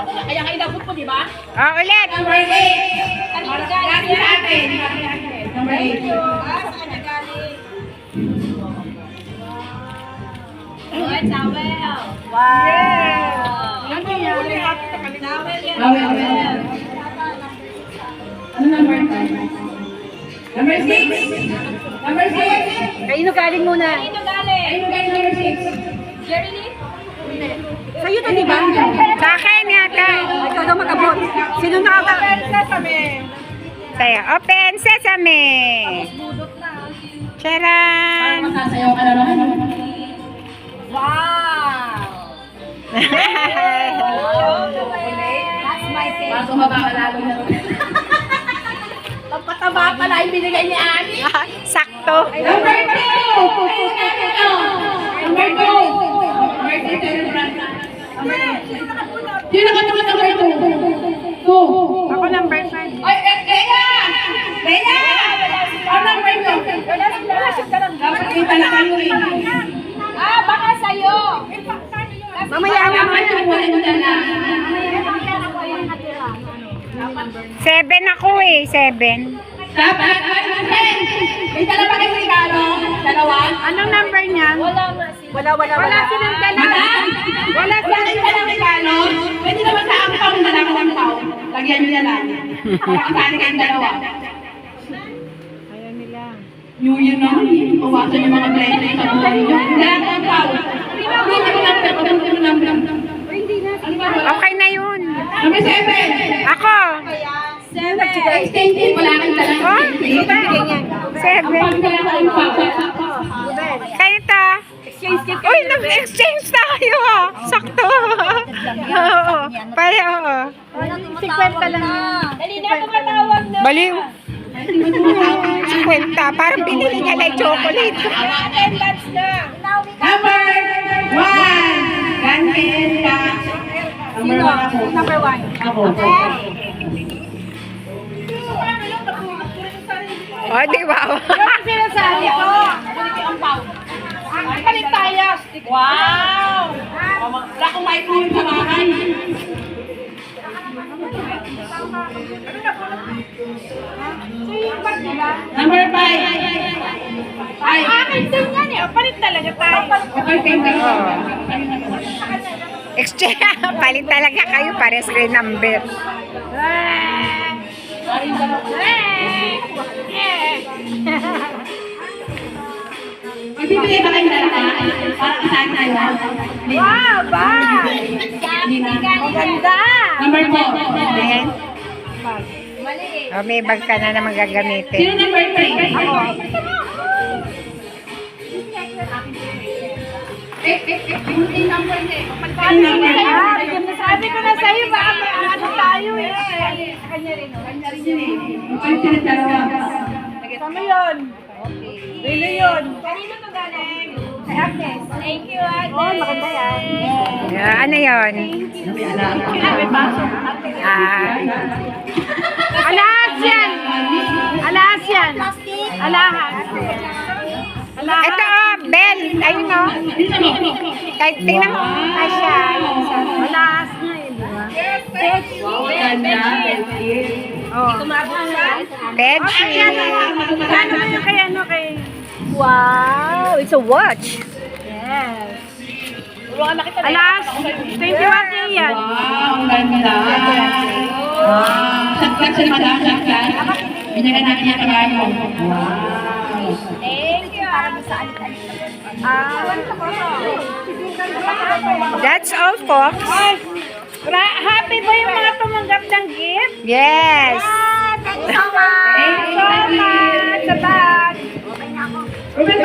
Kaya nga inabot mo, di ba? Oh, ulit. Number 8. Kanina Galing sa atin. Number 8. Saan na galing? Uy, towel. Wow. Ano yan? Towel yan. Ano number 5? Number 6. Number 6. Kaino galing muna? Kanino galing? Ayun guys, number 6. Jerry Lee? Sa'yo to, di ba? Sa akin yata. Ikaw daw mag-abot. Sino nakaka... Sa'yo. Open sesame. Budot na. Charan! Masasayaw ka na naman. Wow! That's my favorite. Baso maba ka lalo na. Pagpataba pala yung binigay ni Ani. Sakto. Number 2. Ayun natin ito. Number 2. Number 2. Sino nakatulad number 2? 2. Ako number 5. Ay, Rhea! Rhea! Ang number 2. Wala siya ka lang. Dapat kita na kayo eh. Ah, baka sa'yo. Mamaya Dapat yung wala nyo na. 7 ako eh. 7. Dapat, 10. May dala pa kayo regalo? Dalawa? Anong number niya? Wala nga sila. Wala silang dala. Madam? Wala Wala kayo dalang regalo? Pwede naman sa ampaw, dala ko ng pao. Lagyan nyo na lang. Pakasali kayong dalawa. Ayaw nila. New Year na, pawasan yung mga blessings sa buhay nyo. Dala ko ng pao. Hindi mo lang, hindi mo lang. Ano ba? Okay na yun. Number 7. Ako. 7. Extended, wala kang dalang Oh, extended. 7. Pag dala ko ng pao. Kayo to. Uy, nag-exchange tayo ah. Sakto. Oo. Pare, oo. 50 lang. Dali na, tumatawag na. Baliw. 50. Parang binili niya na yung chocolate. Attendance na. Number 1. Gantin ka. Number 1 ako. Number 1. Ako. Oh, di ba? Yung sinasabi ko. Ang pau. Ang palit tayo. Wow! Wala akong microwave sa bahay. Number 5. Ay, akin din yan eh. Palit talaga tayo. Okay, thank you. Exchange. Palit talaga kayo. Pares kayo number. Magbibigay ba kayong dalawa? Para kasali tayo. Wow, ba? Hindi na. Maganda. Number 4. Ayan. Mali. Oh, may bag ka na naman Sino gagamitin. number 3? Ako. Yung number niya eh. Sabi ko na sa'yo, baka may ano tayo eh. Sa kanya rin. Kanya rin yun eh. Yung sila dalawa. Tama yun. Rilo yun. Kanino to galing? Kay Agnes. Thank you, Agnes. Oh, maganda yan. Ano yun? May pasok. Alahas yan. Alahas yan. Alahas. Ito oh, bell. Ayun oh. Kahit tingnan mo. Asya. Alahas na yun. Ganda. Oh. Bedsheet. Ano ba yung kay ano kay... Wow, it's a watch. Yes. Alas, 21 na yan. Wow, ang ganda. Wow. Saklat sa madam, saklat. Binyagan natin yung kabayo. Wow. Thank you. That's all, folks. Happy ba yung mga tumanggap ng gift? Yes. Thank you so much. Thank you. Sa bag. Ruben,